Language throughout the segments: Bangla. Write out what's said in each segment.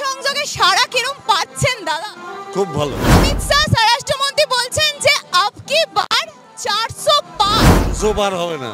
জনসংযোগে সারা কিরম পাচ্ছেন দাদা? খুব ভালো। অমিত শাহ স্বরাষ্ট্রমন্ত্রী বলছেন যে আপকি বার 400 পার। 200 বার হবে না।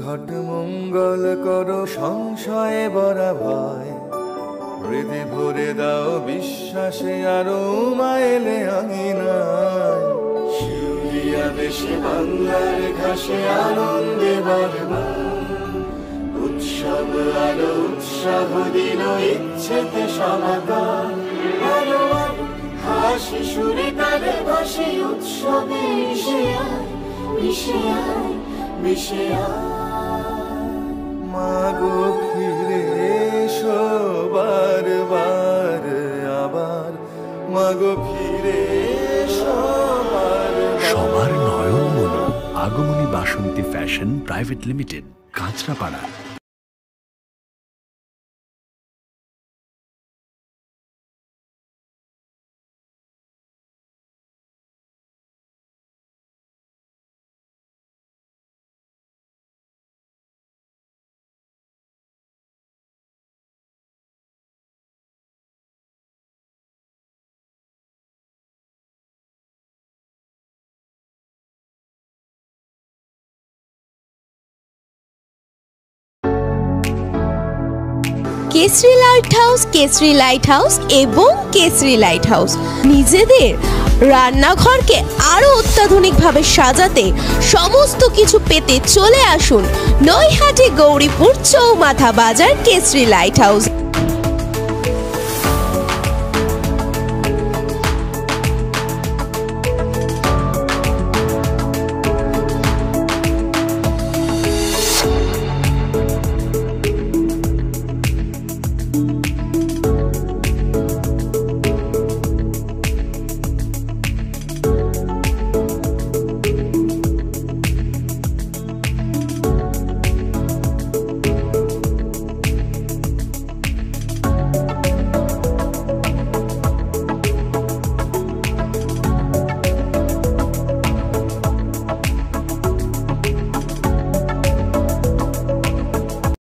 ঘট মঙ্গল করো সংশয়ে বরা ভয়, হৃদে ভরে দাও বিশ্বাসে আরো মাইলে আঙিনায়। শিউলিয়া দেশে বাংলার ঘাসে আনন্দে বরবাদ, উৎসব আলো উৎসাহ দিল ইচ্ছেতে সমাগম। আলো হাসি সুরে তালে ভাসে উৎসবে মিশে আয়, মিশে আয়, মিশে আয়। মাগো ফিরে এসো বারবার আবার, মাগো ফিরে এসো বারবার। সবার নয়ন মনো আগমনী Basanti Fashion Private Limited, Kanchrapara. Kesari Light House এবং কেসরি লাইট হাউস নিজেদের রান্নাঘরকে আরো অত্যাধুনিকভাবে সাজাতে সমস্ত কিছু পেতে চলে আসুন নৈহাটি গৌরীপুর চৌমাথা বাজার কেসরি লাইট হাউস।